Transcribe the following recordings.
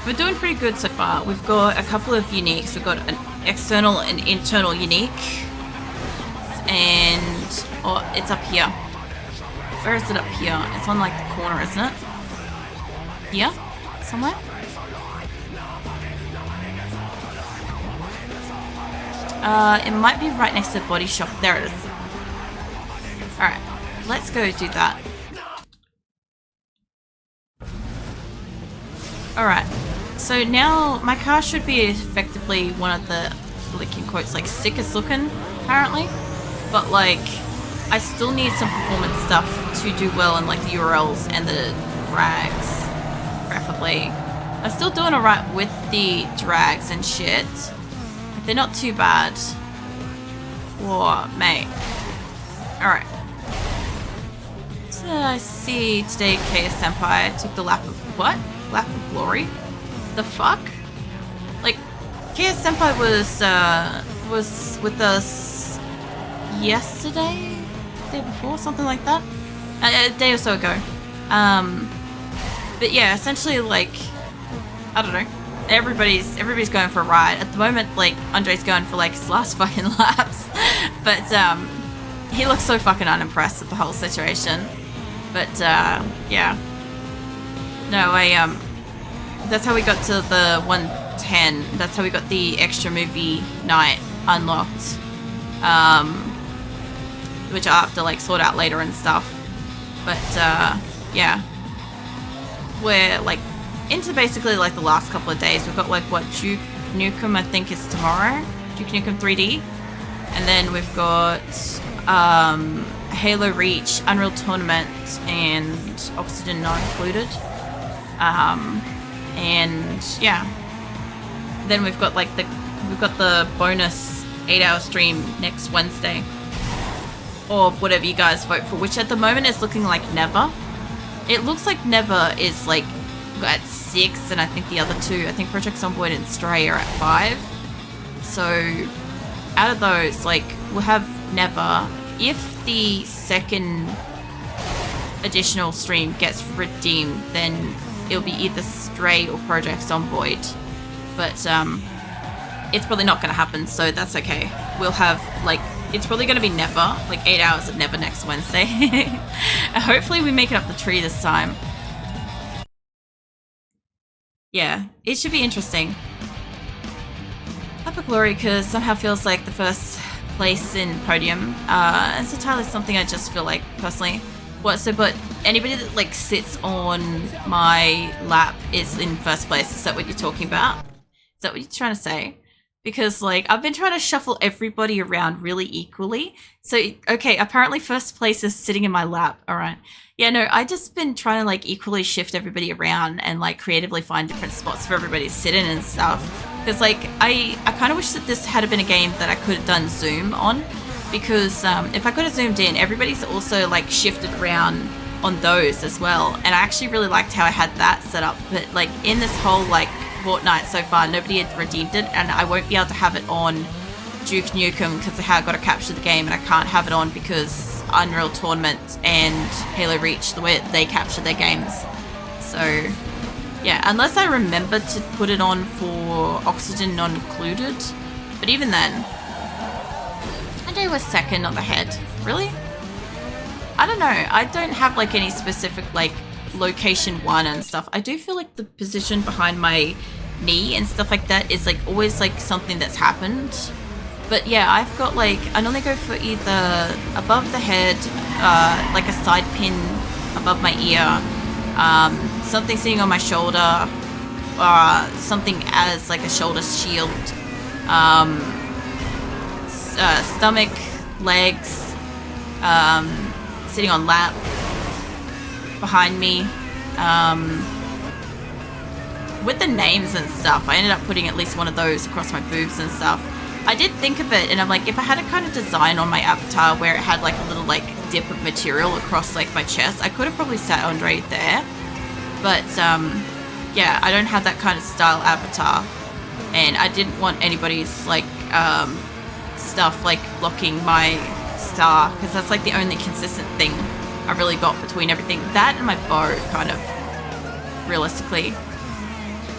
We're doing pretty good so far. We've got a couple of uniques. We've got an external and internal unique. And oh, it's up here. Where is it up here? It's on like the corner, isn't it? Here? Somewhere? It might be right next to the body shop. There it is. Alright, let's go do that. Alright, so now my car should be effectively one of the, like in quotes, like sickest looking, apparently. But like, I still need some performance stuff to do well in like the URLs and the drags, preferably. I'm still doing alright with the drags and shit. They're not too bad. Whoa, mate. Alright. So I see today KS Senpai took the lap of what? Lap of glory? The fuck? Like, KS Senpai was with us yesterday? The day before? Something like that? A day or so ago. But yeah, essentially like, I don't know. Everybody's going for a ride. At the moment, like, Andre's going for like his last fucking laps. But he looks so fucking unimpressed with the whole situation. But yeah. No, that's how we got to the 110. That's how we got the extra movie night unlocked. Which I have to like sort out later and stuff. But yeah. We're like into basically like the last couple of days. We've got like what, Duke Nukem I think is tomorrow. Duke Nukem 3D. And then we've got Halo Reach, Unreal Tournament, and Oxygen not included. And yeah. Then we've got like the bonus 8-hour stream next Wednesday. Or whatever you guys vote for, which at the moment is looking like Never. It looks like Never is like at 6, and I think the other two, I think Project Zomboid and Stray are at 5. So out of those, like, we'll have Never. If the second additional stream gets redeemed, then it'll be either Stray or Project Zomboid. But it's probably not going to happen, so that's okay. We'll have, like, it's probably going to be Never, like 8 hours of Never next Wednesday. Hopefully we make it up the tree this time. Yeah, it should be interesting. Epic Glory, because somehow feels like the first place in podium. It's entirely something I just feel like, personally. What, so, but anybody that, like, sits on my lap is in first place. Is that what you're talking about? Is that what you're trying to say? Because, like, I've been trying to shuffle everybody around really equally. So, okay, apparently first place is sitting in my lap. All right. Yeah, no, I just been trying to, like, equally shift everybody around and, like, creatively find different spots for everybody to sit in and stuff. Because, like, I kind of wish that this had been a game that I could have done Zoom on. Because if I could have zoomed in, everybody's also, like, shifted around on those as well. And I actually really liked how I had that set up. But, like, in this whole, like, fortnight so far, nobody had redeemed it. And I won't be able to have it on Duke Nukem because of how I got to capture the game. And I can't have it on because Unreal Tournament and Halo Reach, the way they capture their games. So, yeah, unless I remember to put it on for Oxygen not included. But even then, Andre was second on the head. Really? I don't know. I don't have like any specific like location one and stuff. I do feel like the position behind my knee and stuff like that is like always like something that's happened. But yeah, I've got like, I normally go for either above the head, like a side pin above my ear, something sitting on my shoulder, something as like a shoulder shield, stomach, legs, sitting on lap, behind me. With the names and stuff, I ended up putting at least one of those across my boobs and stuff. I did think of it, and I'm like, if I had a kind of design on my avatar where it had like a little like dip of material across like my chest, I could have probably sat Andre there. But yeah, I don't have that kind of style avatar, and I didn't want anybody's like stuff like blocking my star, because that's like the only consistent thing I really got between everything. That and my bow, kind of, realistically.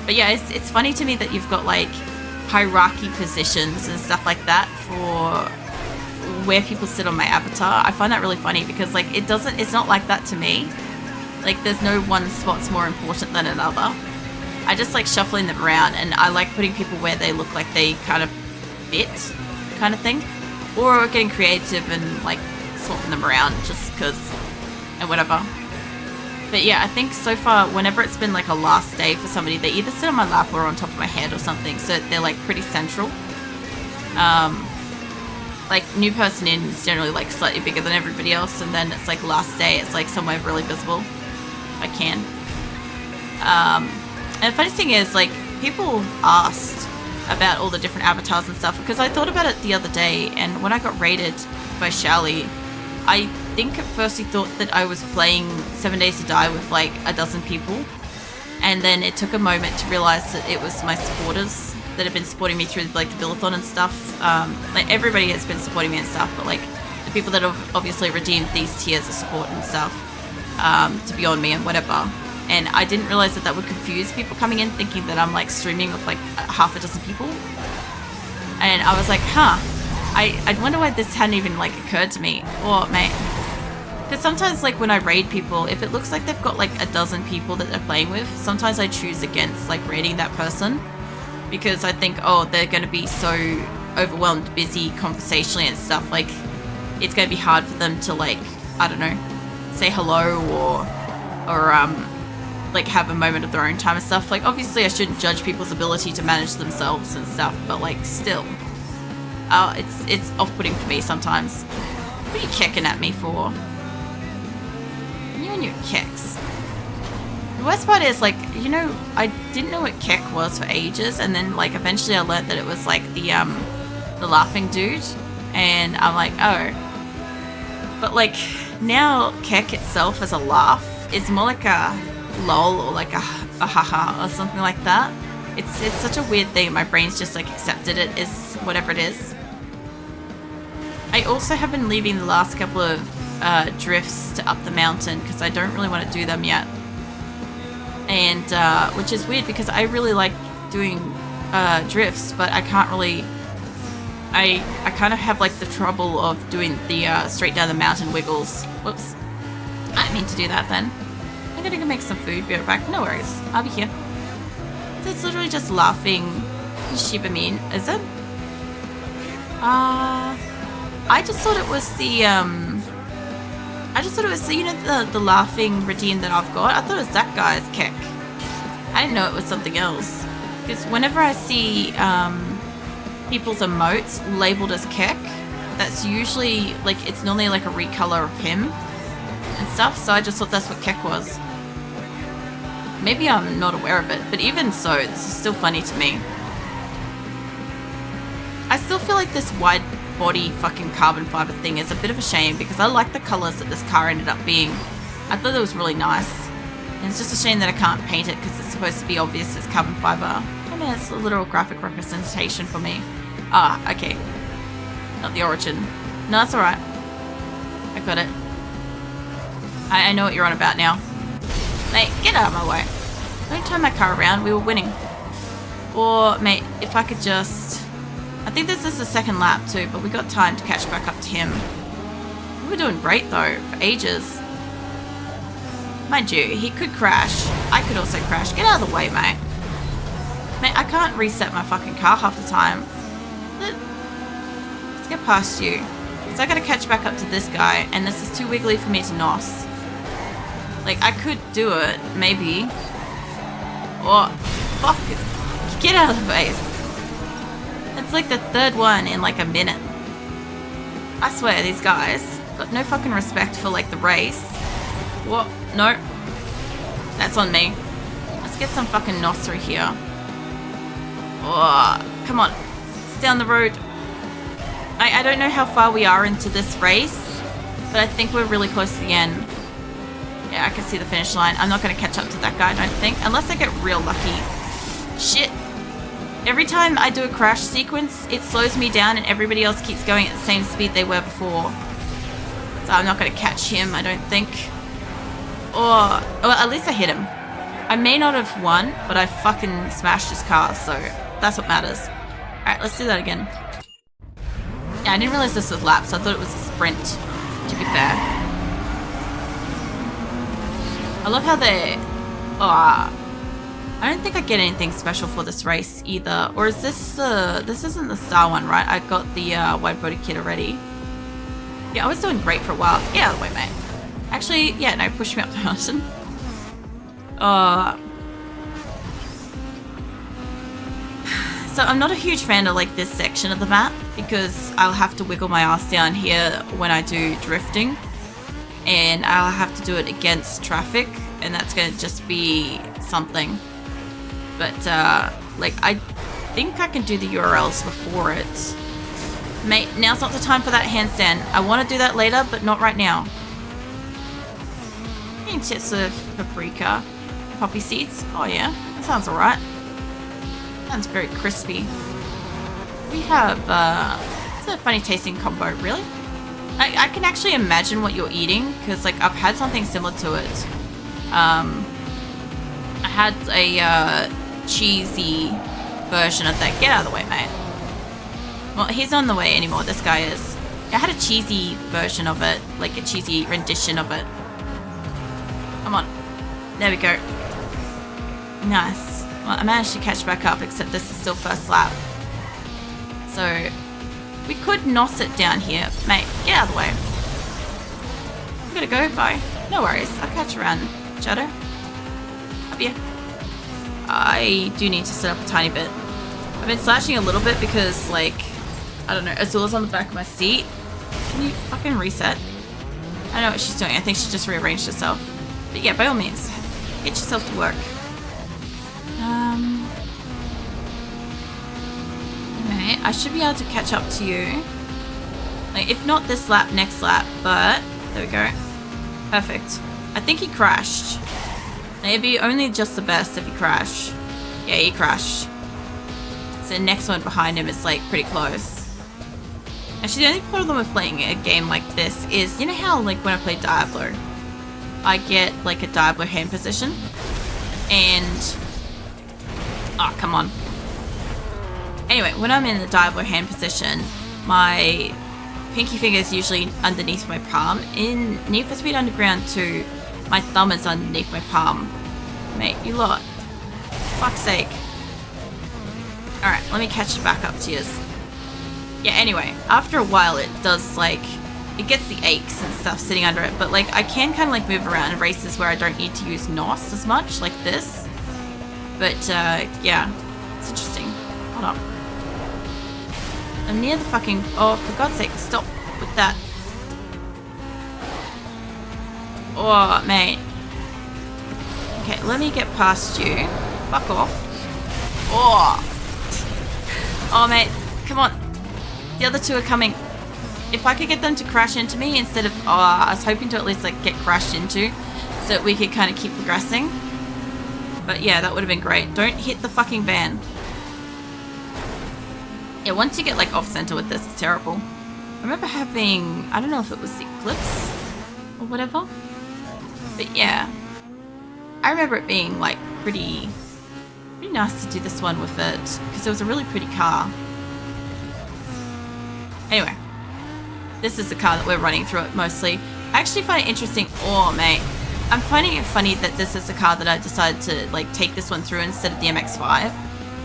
But yeah, it's funny to me that you've got like hierarchy positions and stuff like that for where people sit on my avatar. I find that really funny because like it's not like that to me. Like there's no one spot's more important than another. I just like shuffling them around, and I like putting people where they look like they kind of fit, kind of thing. Or getting creative and like swapping them around just because and whatever. But yeah, I think so far, whenever it's been like a last day for somebody, they either sit on my lap or on top of my head or something, so they're like pretty central. Like new person in is generally like slightly bigger than everybody else, and then it's like last day, it's like somewhere really visible. I can. And the funny thing is, like, people asked about all the different avatars and stuff, because I thought about it the other day, and when I got raided by Shally, I think at first he thought that I was playing 7 Days to Die with like a dozen people, and then it took a moment to realize that it was my supporters that have been supporting me through like the Thon and stuff. Like everybody has been supporting me and stuff, but like the people that have obviously redeemed these tiers of support and stuff to be on me and whatever. And I didn't realize that that would confuse people coming in thinking that I'm like streaming with like half a dozen people. And I was like, huh, I wonder why this hadn't even like occurred to me. Or mate, because sometimes like when I raid people, if it looks like they've got like a dozen people that they're playing with, sometimes I choose against like raiding that person, because I think, oh, they're going to be so overwhelmed, busy conversationally and stuff, like it's going to be hard for them to like, I don't know, say hello or like have a moment of their own time and stuff. Like obviously I shouldn't judge people's ability to manage themselves and stuff, but like still, it's off-putting for me sometimes. What are you kicking at me for? You and your kicks. The worst part is, like, you know, I didn't know what Keck was for ages, and then like eventually I learned that it was like the laughing dude, and I'm like, oh. But like now Keck itself as a laugh is more like a lol or like a haha or something like that. It's such a weird thing. My brain's just like accepted it as whatever it is. I also have been leaving the last couple of drifts to up the mountain because I don't really want to do them yet. And which is weird because I really like doing drifts, but I can't really. I kind of have like the trouble of doing the straight down the mountain wiggles. Whoops. I didn't mean to do that then. I'm gonna go make some food, be right back. No worries, I'll be here. So it's literally just laughing Shiba mean, is it? I just thought it was the you know, the laughing redeem that I've got. I thought it was that guy's kick. I didn't know it was something else. Because whenever I see people's emotes labeled as kick, that's usually like, it's normally like a recolor of him and stuff, so I just thought that's what kick was. Maybe I'm not aware of it, but even so, this is still funny to me. I still feel like this wide body fucking carbon fiber thing is a bit of a shame, because I like the colors that this car ended up being. I thought it was really nice. And it's just a shame that I can't paint it because it's supposed to be obvious as carbon fiber. I mean, it's a literal graphic representation for me. Ah, okay. Not the origin. No, that's alright. I got it. I know what you're on about now. Mate, get out of my way. Don't turn my car around, we were winning. Or, mate, if I could just... I think this is the second lap too, but we got time to catch back up to him. We were doing great though, for ages. Mind you, he could crash. I could also crash. Get out of the way, mate. Mate, I can't reset my fucking car half the time. Let's get past you. So I gotta catch back up to this guy, and this is too wiggly for me to nos. Like, I could do it, maybe. Or, fuck it. Get out of the face. It's like the third one in like a minute. I swear, these guys got no fucking respect for like the race. What? No. That's on me. Let's get some fucking nos through here. Oh, come on. It's down the road. I don't know how far we are into this race, but I think we're really close to the end. Yeah, I can see the finish line. I'm not going to catch up to that guy, I don't think. Unless I get real lucky. Shit. Every time I do a crash sequence, it slows me down and everybody else keeps going at the same speed they were before. So I'm not going to catch him, I don't think. Or, well, at least I hit him. I may not have won, but I fucking smashed his car, so that's what matters. Alright, let's do that again. Yeah, I didn't realize this was laps. I thought it was a sprint, to be fair. I love how they... Oh, I don't think I get anything special for this race either. Or is this... this isn't the star one, right? I got the wide body kit already. Yeah, I was doing great for a while. Get out of the way, mate. Actually, yeah, no, push me up the mountain. So I'm not a huge fan of like this section of the map because I'll have to wiggle my ass down here when I do drifting, and I'll have to do it against traffic, and that's gonna just be something. But like I think I can do the URLs before it. Mate, now's not the time for that handstand. I want to do that later, but not right now. Tips of paprika, poppy seeds. Oh yeah, that sounds alright. Sounds very crispy. We have, it's a funny tasting combo, really. I can actually imagine what you're eating, because, like, I've had something similar to it. I had a, cheesy version of that. Get out of the way, mate. Well, he's not on the way anymore, this guy is. I had a cheesy version of it, like a cheesy rendition of it. Come on. There we go. Nice. Well, I managed to catch back up, except this is still first lap. So, we could nos it down here. Mate, get out of the way. I'm gonna go, bye. No worries, I'll catch you around. Shadow. Up here. I do need to set up a tiny bit. I've been slashing a little bit because, like, I don't know, Azula's on the back of my seat. Can you fucking reset? I don't know what she's doing. I think she just rearranged herself. But yeah, by all means, get yourself to work. Anyway, I should be able to catch up to you. Like, if not this lap, next lap, but there we go. Perfect. I think he crashed. Maybe only just the best if he crashed. Yeah, he crashed. So the next one behind him is like pretty close. Actually, the only problem with playing a game like this is, you know how like when I play Diablo, I get like a Diablo hand position, and oh, come on. Anyway, when I'm in the Diablo hand position, my pinky finger is usually underneath my palm. In Need for Speed Underground 2, my thumb is underneath my palm. Mate, you lot. Fuck's sake. Alright, let me catch you back up to yours. Yeah, anyway, after a while it does like, it gets the aches and stuff sitting under it, but like I can kind of like move around in races where I don't need to use NOS as much, like this. But yeah, it's interesting. Hold on. I'm near the fucking, oh for God's sake, stop with that. Oh, mate. Okay, let me get past you. Fuck off. Oh. Oh, mate. Come on. The other two are coming. If I could get them to crash into me instead of... Oh, I was hoping to at least, like, get crashed into so that we could kind of keep progressing. But, yeah, that would have been great. Don't hit the fucking van. Yeah, once you get, like, off-center with this, it's terrible. I remember having... I don't know if it was the Eclipse or whatever. But, yeah. I remember it being, like, pretty nice to do this one with it, because it was a really pretty car. Anyway, this is the car that we're running through it mostly. I actually find it interesting. Oh, mate. I'm finding it funny that this is the car that I decided to, like, take this one through instead of the MX-5.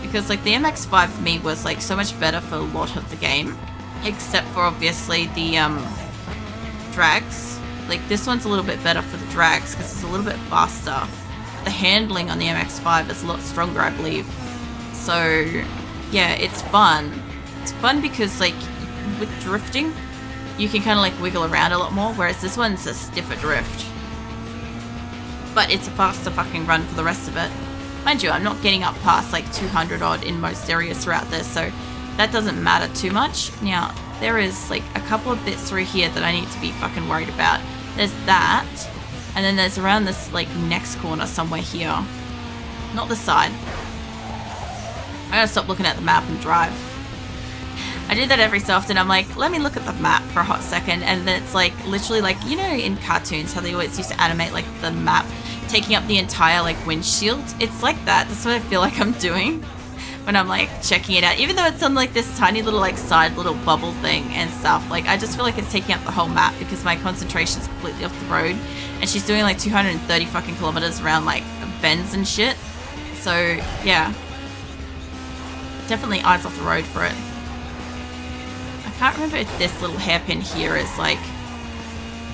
Because, like, the MX-5 for me was, like, so much better for a lot of the game. Except for, obviously, the, drags. Like, this one's a little bit better for the drags because it's a little bit faster. The handling on the MX-5 is a lot stronger, I believe. So, yeah, it's fun. It's fun because, like, with drifting, you can kind of, like, wiggle around a lot more, whereas this one's a stiffer drift. But it's a faster fucking run for the rest of it. Mind you, I'm not getting up past, like, 200 odd in most areas throughout this, so that doesn't matter too much. Now, there is, like, a couple of bits through here that I need to be fucking worried about. There's that. And then there's around this, like, next corner somewhere here. Not this side. I gotta stop looking at the map and drive. I do that every so often. I'm like, let me look at the map for a hot second. And then it's like, literally like, you know in cartoons how they always used to animate, like, the map taking up the entire like windshield. It's like that. That's what I feel like I'm doing when I'm like checking it out. Even though it's on like this tiny little like side little bubble thing and stuff, like I just feel like it's taking up the whole map because my concentration's completely off the road, and she's doing like 230 fucking kilometers around like bends and shit. So yeah, definitely eyes off the road for it. I can't remember if this little hairpin here is like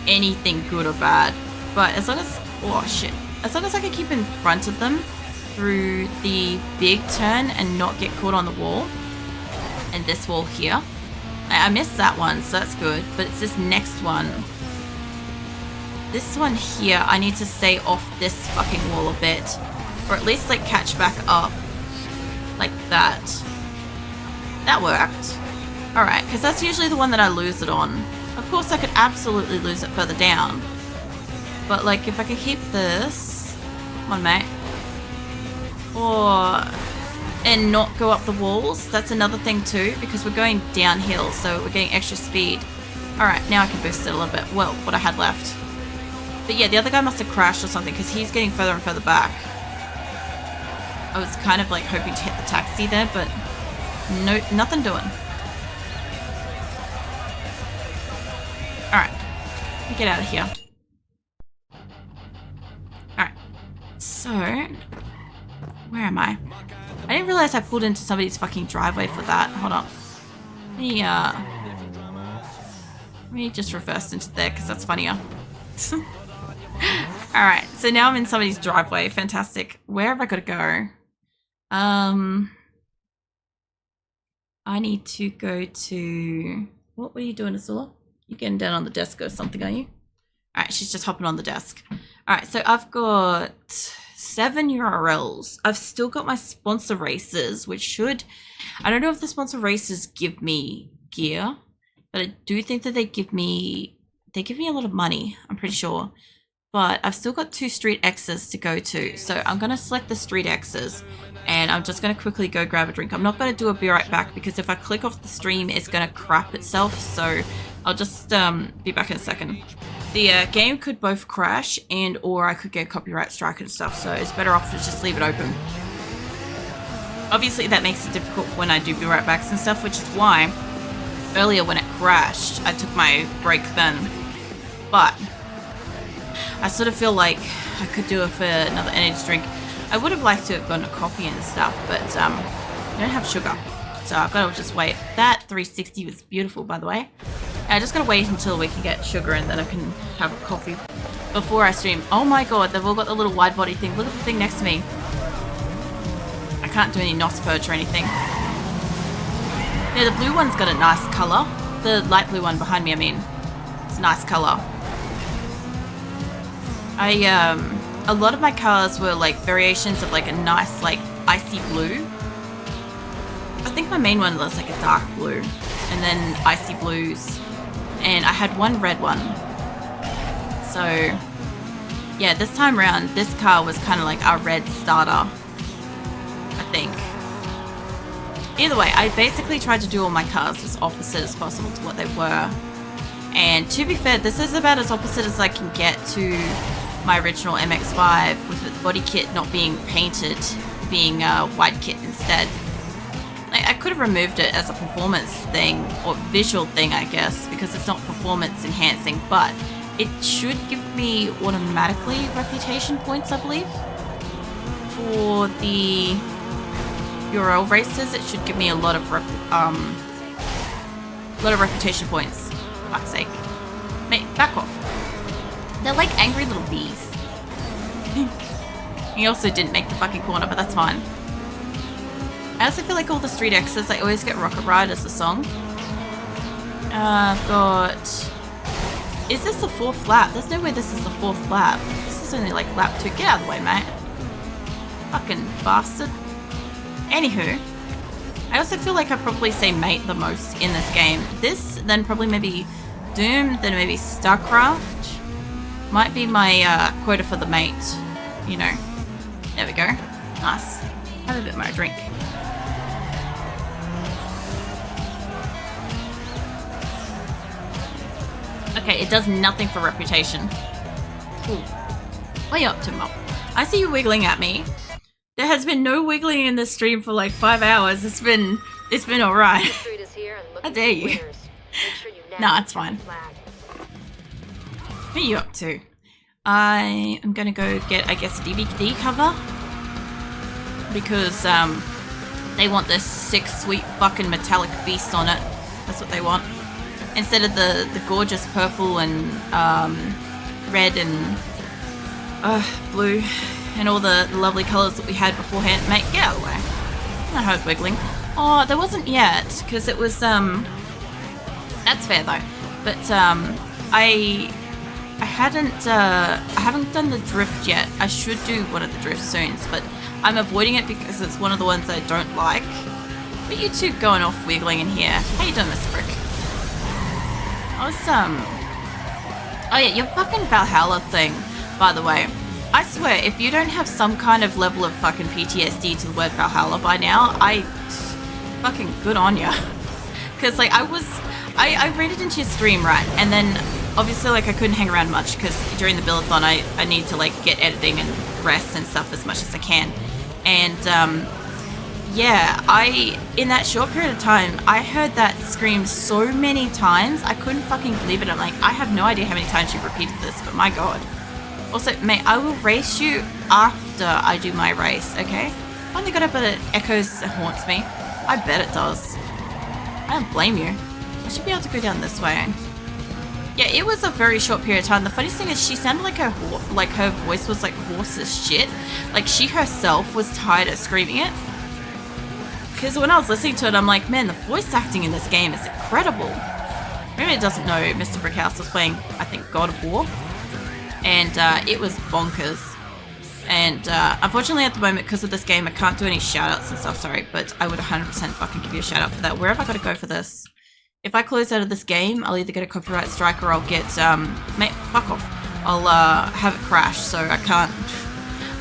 anything good or bad, but as long as, oh shit, as long as I can keep in front of them through the big turn and not get caught on the wall, and this wall here, I missed that one, so that's good, but it's this next one. This one here, I need to stay off this fucking wall a bit, or at least like catch back up like that. That worked. Alright, because that's usually the one that I lose it on. Of course, I could absolutely lose it further down. But, like, if I could keep this... Come on, mate. And not go up the walls. That's another thing, too, because we're going downhill, so we're getting extra speed. Alright, now I can boost it a little bit. Well, what I had left. But yeah, the other guy must have crashed or something, because he's getting further and further back. I was kind of, like, hoping to hit the taxi there, but... No, nothing doing. Alright. Get out of here. Alright. So... Where am I? I didn't realize I pulled into somebody's fucking driveway for that. Hold on. Let me just reverse into there, because that's funnier. Alright, so now I'm in somebody's driveway. Fantastic. Where have I got to go? I need to go to... What were you doing, Azula? You're getting down on the desk or something, are you? Alright, she's just hopping on the desk. Alright, so I've got 7 URLs. I've still got my sponsor races, which should... I don't know if the sponsor races give me gear, but I do think that they give me a lot of money, I'm pretty sure. But I've still got 2 Street X's to go to, so I'm going to select the Street X's, and I'm just going to quickly go grab a drink. I'm not going to do a be right back, because if I click off the stream, it's going to crap itself, so I'll just be back in a second. The game could both crash or I could get copyright strike and stuff, so it's better off to just leave it open. Obviously that makes it difficult when I do be right backs and stuff, which is why earlier when it crashed, I took my break then. But I sort of feel like I could do it for another energy drink. I would have liked to have gone to coffee and stuff, but I don't have sugar, so I've got to just wait. That 360 was beautiful, by the way. I just gotta wait until we can get sugar and then I can have a coffee before I stream. Oh my god, they've all got the little wide body thing. Look at the thing next to me. I can't do any NOS purge or anything. Yeah, the blue one's got a nice colour. The light blue one behind me, I mean. It's a nice colour. A lot of my cars were like variations of like a nice like icy blue. I think my main one was like a dark blue and then icy blues. And I had one red one. So yeah, this time around, this car was kind of like our red starter, I think. Either way, I basically tried to do all my cars as opposite as possible to what they were. And to be fair, this is about as opposite as I can get to my original MX-5, with its body kit not being painted, being a white kit instead. I could have removed it as a performance thing, or visual thing, I guess, because it's not performance enhancing, but it should give me automatically reputation points, I believe. For the URL races, it should give me a lot of reputation points. For fuck's sake. Mate, back off. They're like angry little bees. He also didn't make the fucking corner, but that's fine. I also feel like all the Street X's, I always get Rocket Ride as the song. I've got... Is this the 4th lap? There's no way this is the 4th lap. This is only like lap 2. Get out of the way, mate. Fucking bastard. Anywho, I also feel like I probably say mate the most in this game. This, then probably maybe Doom, then maybe StarCraft. Might be my quota for the mate, you know. There we go. Nice. Have a bit more drink. Okay, it does nothing for reputation. Cool. What are you up to, Mop? I see you wiggling at me. There has been no wiggling in this stream for like 5 hours. It's been alright. How dare you? Nah, it's fine. What are you up to? I am gonna go get, I guess, a DVD cover. Because, they want this sick, sweet fucking metallic beast on it. That's what they want. Instead of the gorgeous purple and, red and, blue. And all the lovely colours that we had beforehand. Mate, get out of the way. I heard wiggling. Oh, there wasn't yet, because it was, that's fair though. But, I haven't done the drift yet. I should do one of the drift soon, but I'm avoiding it because it's one of the ones I don't like. But you two going off wiggling in here. How you doing, Mr. Brick? Awesome. Oh yeah, your fucking Valhalla thing, by the way. I swear, if you don't have some kind of level of fucking PTSD to the word Valhalla by now, fucking good on ya. Because, like, I read it into your stream, right? And then, obviously, like, I couldn't hang around much because during the build-a-thon, I need to, like, get editing and rest and stuff as much as I can. And, yeah, in that short period of time, I heard that scream so many times, I couldn't fucking believe it. I'm like, I have no idea how many times you've repeated this, but my god. Also, mate, I will race you after I do my race, okay? Oh my god, I bet it echoes and haunts me. I bet it does. I don't blame you. I should be able to go down this way. Yeah, it was a very short period of time. The funniest thing is she sounded like her voice was like hoarse as shit. Like she herself was tired of screaming it. Because when I was listening to it, I'm like, man, the voice acting in this game is incredible. Maybe it doesn't know Mr. Brickhouse was playing, I think, God of War. And it was bonkers. And unfortunately at the moment, because of this game, I can't do any shoutouts and stuff, sorry. But I would 100% fucking give you a shout out for that. Where have I got to go for this? If I close out of this game, I'll either get a copyright strike or I'll get, mate, fuck off. I'll have it crash, so I can't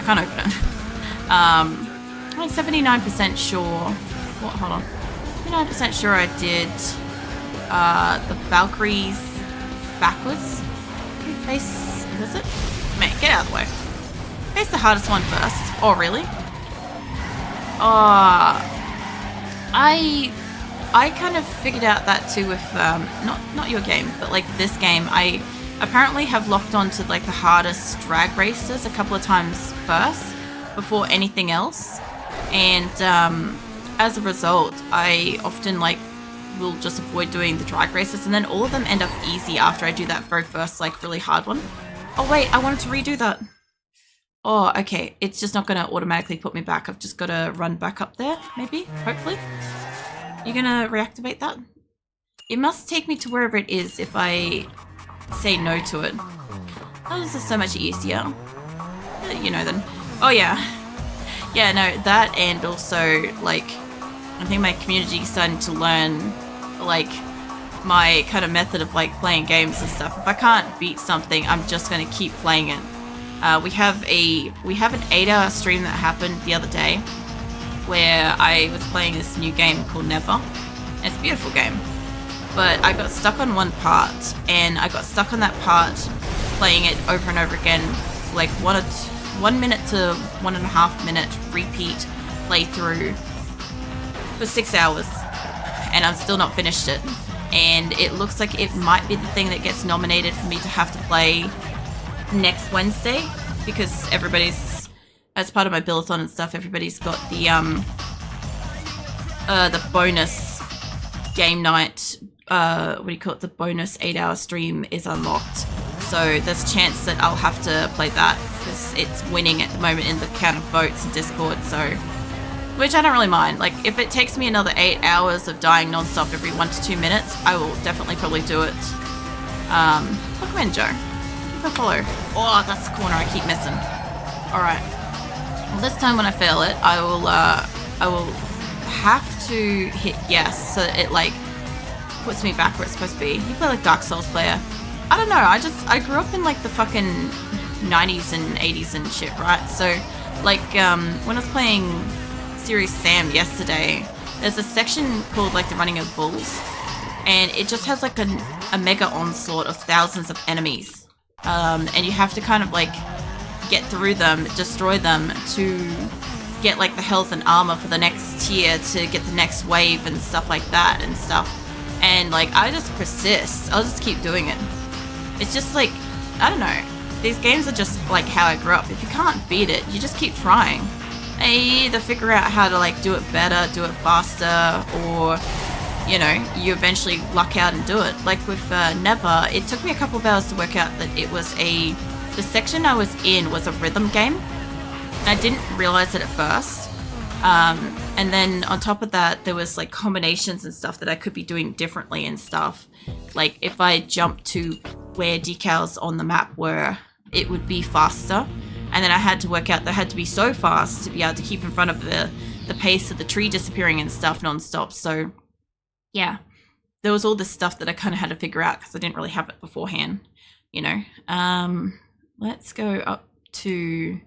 open it. I'm like 79% sure. What? Hold on. 79% sure I did the Valkyries backwards. Face, is it? Mate, get out of the way. Face the hardest one first. Oh, really? I kind of figured out that too with, not your game, but like this game. I apparently have locked onto like the hardest drag races a couple of times first before anything else. And as a result, I often like will just avoid doing the drag races and then all of them end up easy after I do that very first like really hard one. Oh wait, I wanted to redo that. Oh, okay. It's just not going to automatically put me back. I've just got to run back up there, maybe, hopefully. You gonna reactivate that? It must take me to wherever it is if I say no to it. Oh, this is so much easier. You know then. Oh yeah. Yeah, no, that and also, like, I think my community is starting to learn, like, my kind of method of, like, playing games and stuff. If I can't beat something, I'm just gonna keep playing it. We have an 8-hour stream that happened the other day where I was playing this new game called Never. It's a beautiful game. But I got stuck on one part, and I got stuck on that part playing it over and over again, like 1 minute to 1.5 minute repeat playthrough for 6 hours, and I'm still not finished it. And it looks like it might be the thing that gets nominated for me to have to play next Wednesday, because everybody's, as part of my build-a-thon and stuff, everybody's got the bonus game night, what do you call it, the bonus 8-hour stream is unlocked. So there's a chance that I'll have to play that, because it's winning at the moment in the count of votes in Discord, so, which I don't really mind. Like, if it takes me another 8 hours of dying non-stop every 1 to 2 minutes, I will definitely probably do it. Welcome in, Joe. Give a follow. Oh, that's the corner I keep missing. Alright. Well, this time when I fail it, I will have to hit yes, so it, like, puts me back where it's supposed to be. You play like Dark Souls player. I don't know, I grew up in, like, the fucking 90s and 80s and shit, right? So, like, when I was playing Serious Sam yesterday, there's a section called, like, the Running of Bulls, and it just has, like, a mega onslaught of thousands of enemies. And you have to kind of, like, get through them, destroy them to get like the health and armor for the next tier, to get the next wave and stuff like that and stuff. And like I just persist. I'll just keep doing it. It's just like, I don't know. These games are just like how I grew up. If you can't beat it, you just keep trying. And you either figure out how to like do it better, do it faster, or you know, you eventually luck out and do it. Like with Never, it took me a couple of hours to work out that it was the section I was in was a rhythm game. And I didn't realize it at first. And then on top of that, there was like combinations and stuff that I could be doing differently and stuff. Like if I jumped to where decals on the map were, it would be faster. And then I had to work out that I had to be so fast to be able to keep in front of the pace of the tree disappearing and stuff non-stop. So yeah, there was all this stuff that I kind of had to figure out because I didn't really have it beforehand, you know. Let's go up to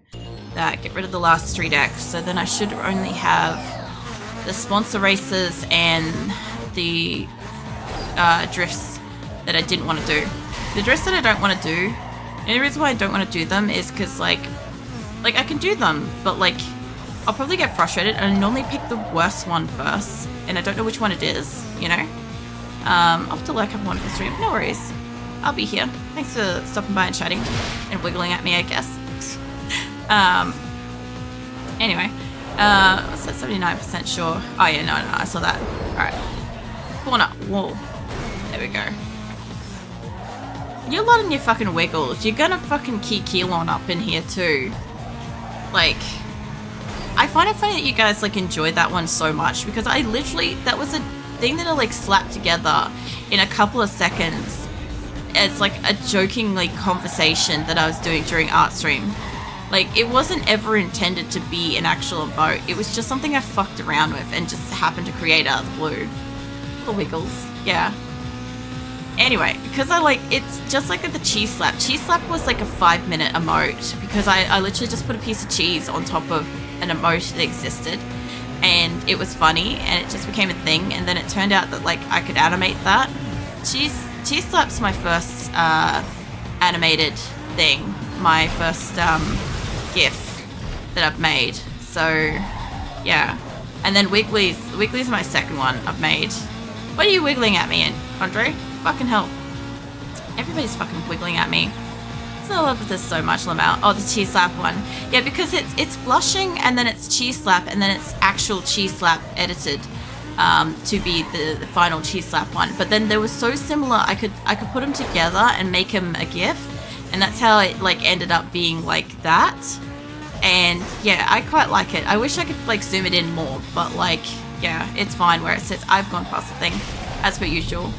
that, get rid of the last 3 decks. So then I should only have the sponsor races and the drifts that I didn't want to do. The drifts that I don't want to do, the only reason why I don't want to do them is because like I can do them, but like I'll probably get frustrated and I normally pick the worst one first and I don't know which one it is, you know. I'll have to like have one for stream. No worries, I'll be here. Thanks for stopping by and chatting and wiggling at me, I guess. Anyway, what's that, 79% sure? Oh yeah, no, I saw that. Alright. Corner, wall. There we go. You're letting your fucking wiggles. You're gonna fucking keep Keelon up in here too. Like, I find it funny that you guys like enjoyed that one so much because I literally, that was a thing that I like slapped together in a couple of seconds. It's like a joking like conversation that I was doing during art stream. Like it wasn't ever intended to be an actual emote. It was just something I fucked around with and just happened to create out of the blue. The wiggles, yeah. Anyway, because I like, it's just like the cheese slap. Cheese slap was like a 5-minute emote because I literally just put a piece of cheese on top of an emote that existed and it was funny and it just became a thing, and then it turned out that like I could animate that. Cheese slap's my first animated thing, my first GIF that I've made. So yeah, and then Wiggly's my second one I've made. What are you wiggling at me, Andre? Fucking hell. Everybody's fucking wiggling at me. I love this so much, Lamau. Oh, the cheese slap one. Yeah, because it's blushing and then it's cheese slap and then it's actual cheese slap edited to be the final cheese slap one. But then they were so similar, I could put them together and make them a GIF, and that's how it like ended up being like that. And yeah, I quite like it. I wish I could like zoom it in more, but like yeah, it's fine where it says I've gone past the thing as per usual.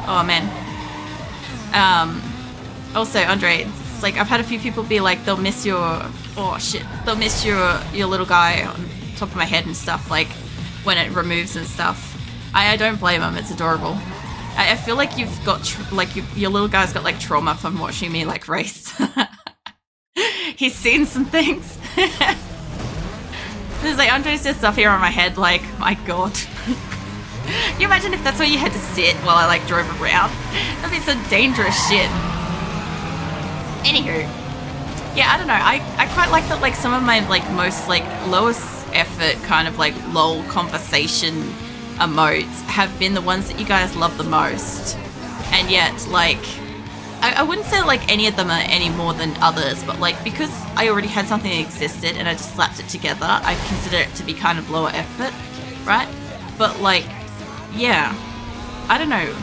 Oh man. Also, Andre, it's like I've had a few people be like they'll miss your they'll miss your little guy on top of my head and stuff, like when it removes and stuff. I don't blame him. It's adorable. I feel like you've got your little guy's got like trauma from watching me like race. He's seen some things. There's like Andre's just stuff here on my head. Like my god. Can you imagine if that's where you had to sit while I like drove around? That'd be some dangerous shit. Anywho, yeah, I don't know. I quite like that. Like some of my like most like lowest effort kind of like lol conversation emotes have been the ones that you guys love the most, and yet like I wouldn't say like any of them are any more than others, but like because I already had something that existed and I just slapped it together, I consider it to be kind of lower effort, right? But like, yeah, I don't know.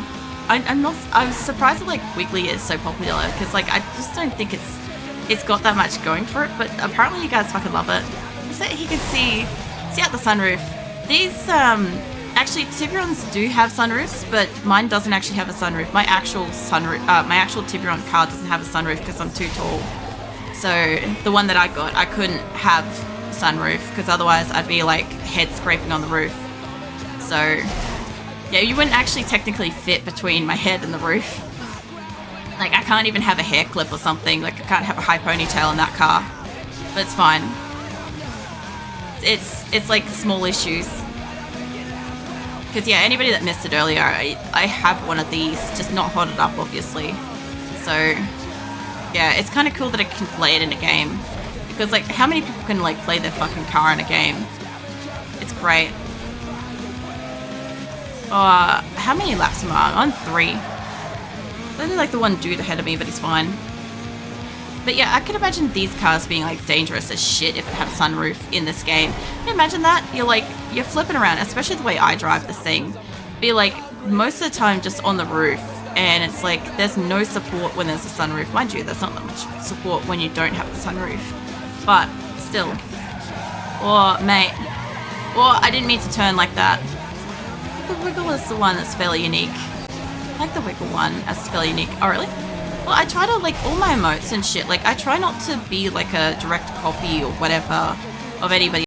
I'm surprised that like Wiggly is so popular because like I just don't think it's got that much going for it, but apparently you guys fucking love it. So he can see out the sunroof. These actually Tiburons do have sunroofs, but mine doesn't actually have a sunroof. My actual Tiburon car doesn't have a sunroof because I'm too tall. So the one that I got, I couldn't have sunroof because otherwise I'd be like head scraping on the roof. So yeah, you wouldn't actually technically fit between my head and the roof. Like I can't even have a hair clip or something. Like I can't have a high ponytail in that car. But it's fine. It's like small issues. Because yeah, anybody that missed it earlier, I have one of these, just not hotted up obviously. So Yeah, it's kind of cool that I can play it in a game. Because, like, how many people can, like, play their fucking car in a game? It's great. How many laps am I on? I'm on 3. I only like the one dude ahead of me, but he's fine. But yeah, I can imagine these cars being, like, dangerous as shit if it had a sunroof in this game. Can you imagine that? You're flipping around, especially the way I drive this thing. Be, like, most of the time just on the roof. And it's like, there's no support when there's a sunroof. Mind you, there's not that much support when you don't have the sunroof. But, still. Or, mate. Or, I didn't mean to turn like that. The wiggle is the one that's fairly unique. I like the wiggle one as fairly unique. Oh, really? Well, I try to, like, all my emotes and shit, like, I try not to be, like, a direct copy or whatever of anybody